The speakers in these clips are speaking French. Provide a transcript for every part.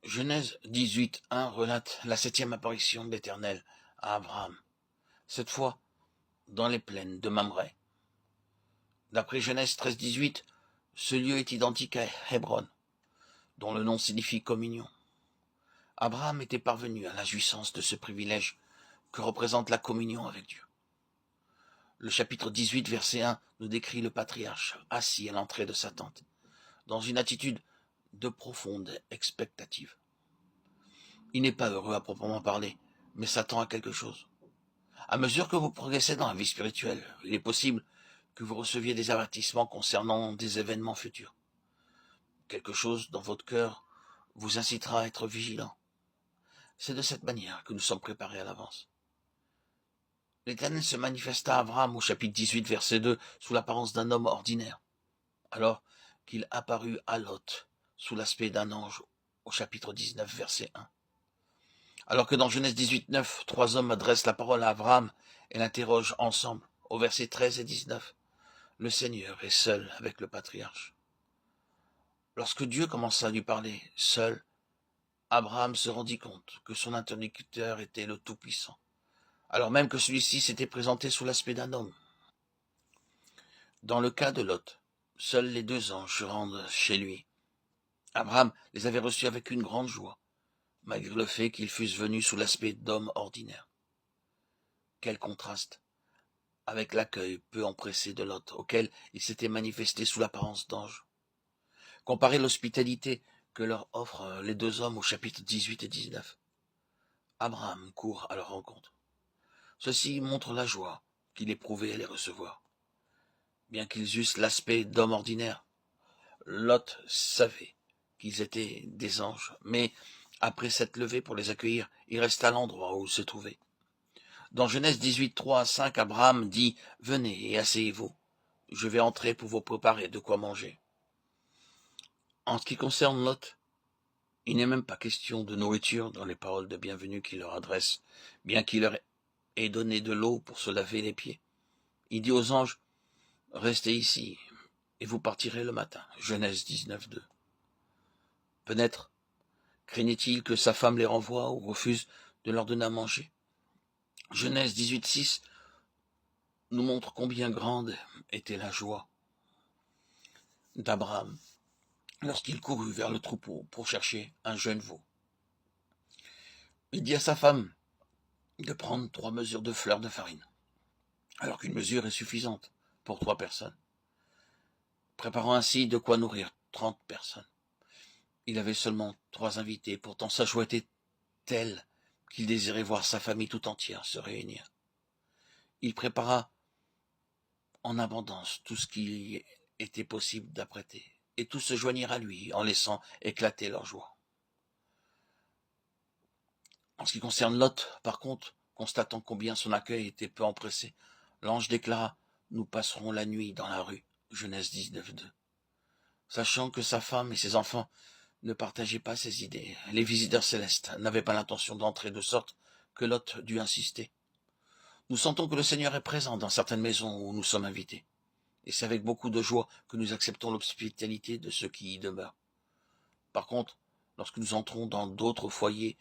Genèse 18, 1 relate la 7e apparition de l'Éternel à Abraham, cette fois dans les plaines de Mamré. D'après Genèse 13, 18, ce lieu est identique à Hébron, dont le nom signifie communion. Abraham était parvenu à la jouissance de ce privilège que représente la communion avec Dieu. Le chapitre 18, verset 1, nous décrit le patriarche assis à l'entrée de sa tente, dans une attitude de profonde expectative. Il n'est pas heureux à proprement parler, mais s'attend à quelque chose. À mesure que vous progressez dans la vie spirituelle, il est possible que vous receviez des avertissements concernant des événements futurs. Quelque chose dans votre cœur vous incitera à être vigilant. C'est de cette manière que nous sommes préparés à l'avance. L'Éternel se manifesta à Abraham au chapitre 18, verset 2, sous l'apparence d'un homme ordinaire, alors qu'il apparut à Lot sous l'aspect d'un ange au chapitre 19, verset 1. Alors que dans Genèse 18, 9, 3 hommes adressent la parole à Abraham et l'interrogent ensemble, au verset 13 et 19, le Seigneur est seul avec le patriarche. Lorsque Dieu commença à lui parler seul, Abraham se rendit compte que son interlocuteur était le Tout-Puissant, alors même que celui-ci s'était présenté sous l'aspect d'un homme. Dans le cas de Lot, seuls les 2 anges se rendent chez lui. Abraham les avait reçus avec une grande joie, malgré le fait qu'ils fussent venus sous l'aspect d'hommes ordinaires. Quel contraste avec l'accueil peu empressé de Lot, auquel il s'était manifesté sous l'apparence d'ange. Comparez l'hospitalité que leur offrent les 2 hommes au chapitre 18 et 19. Abraham court à leur rencontre. Ceci montre la joie qu'il éprouvait à les recevoir. Bien qu'ils eussent l'aspect d'hommes ordinaires, Lot savait qu'ils étaient des anges, mais après s'être levé pour les accueillir, il resta à l'endroit où il se trouvait. Dans Genèse 18, 3 à 5, Abraham dit « Venez et asseyez-vous, je vais entrer pour vous préparer de quoi manger. » En ce qui concerne Lot, il n'est même pas question de nourriture dans les paroles de bienvenue qu'il leur adresse, bien qu'il leur ait donné de l'eau pour se laver les pieds. Il dit aux anges « Restez ici, et vous partirez le matin. » Genèse 19, 2. Peut-être craignait-il que sa femme les renvoie ou refuse de leur donner à manger. Genèse 18, 6 nous montre combien grande était la joie d'Abraham lorsqu'il courut vers le troupeau pour chercher un jeune veau. Il dit à sa femme de prendre 3 mesures de fleurs de farine, alors qu'une mesure est suffisante pour 3 personnes, préparant ainsi de quoi nourrir 30 personnes. Il avait seulement 3 invités, pourtant sa joie était telle qu'il désirait voir sa famille tout entière se réunir. Il prépara en abondance tout ce qui était possible d'apprêter, et tous se joignirent à lui en laissant éclater leur joie. En ce qui concerne Lot, par contre, constatant combien son accueil était peu empressé, l'ange déclara « Nous passerons la nuit dans la rue » Genèse 19, 2. Sachant que sa femme et ses enfants ne partageaient pas ses idées, les visiteurs célestes n'avaient pas l'intention d'entrer, de sorte que Lot dut insister. Nous sentons que le Seigneur est présent dans certaines maisons où nous sommes invités, et c'est avec beaucoup de joie que nous acceptons l'hospitalité de ceux qui y demeurent. Par contre, lorsque nous entrons dans d'autres foyers,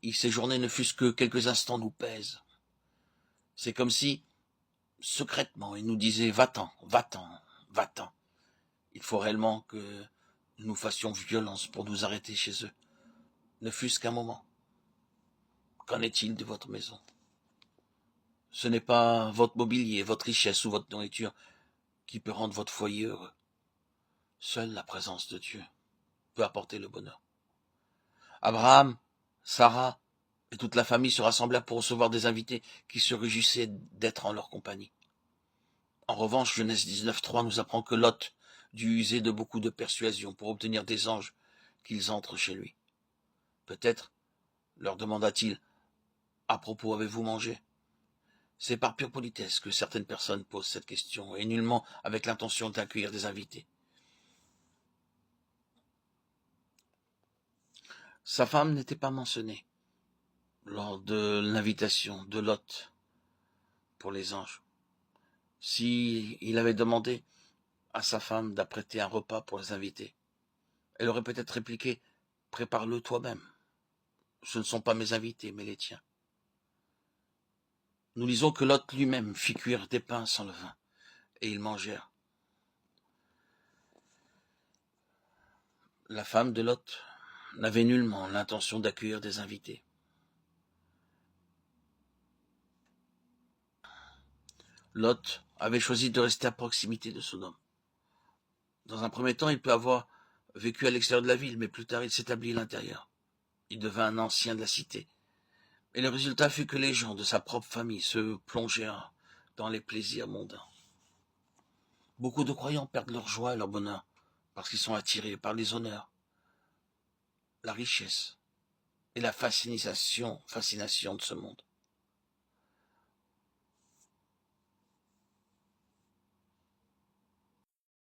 y séjourner ne fût-ce que quelques instants nous pèse. C'est comme si, secrètement, il nous disait « Va-t'en, va-t'en, va-t'en ». Il faut réellement que nous fassions violence pour nous arrêter chez eux, ne fût-ce qu'un moment. Qu'en est-il de votre maison? Ce n'est pas votre mobilier, votre richesse ou votre nourriture qui peut rendre votre foyer heureux. Seule la présence de Dieu peut apporter le bonheur. Abraham, Sarah et toute la famille se rassemblèrent pour recevoir des invités qui se réjouissaient d'être en leur compagnie. En revanche, Genèse 19, 3 nous apprend que Lot dut user de beaucoup de persuasion pour obtenir des anges qu'ils entrent chez lui. Peut-être leur demanda-t-il « À propos, avez-vous mangé ?» C'est par pure politesse que certaines personnes posent cette question, et nullement avec l'intention d'accueillir des invités. Sa femme n'était pas mentionnée lors de l'invitation de Lot pour les anges. Si il avait demandé à sa femme d'apprêter un repas pour les invités, elle aurait peut-être répliqué Prépare-le toi-même. Ce ne sont pas mes invités, mais les tiens. Nous lisons que Lot lui-même fit cuire des pains sans levain, et ils mangèrent. La femme de Lot n'avait nullement l'intention d'accueillir des invités. Lot avait choisi de rester à proximité de Sodome. Dans un premier temps, il peut avoir vécu à l'extérieur de la ville, mais plus tard il s'établit à l'intérieur. Il devint un ancien de la cité. Et le résultat fut que les gens de sa propre famille se plongèrent dans les plaisirs mondains. Beaucoup de croyants perdent leur joie et leur bonheur parce qu'ils sont attirés par les honneurs, la richesse et la fascination de ce monde.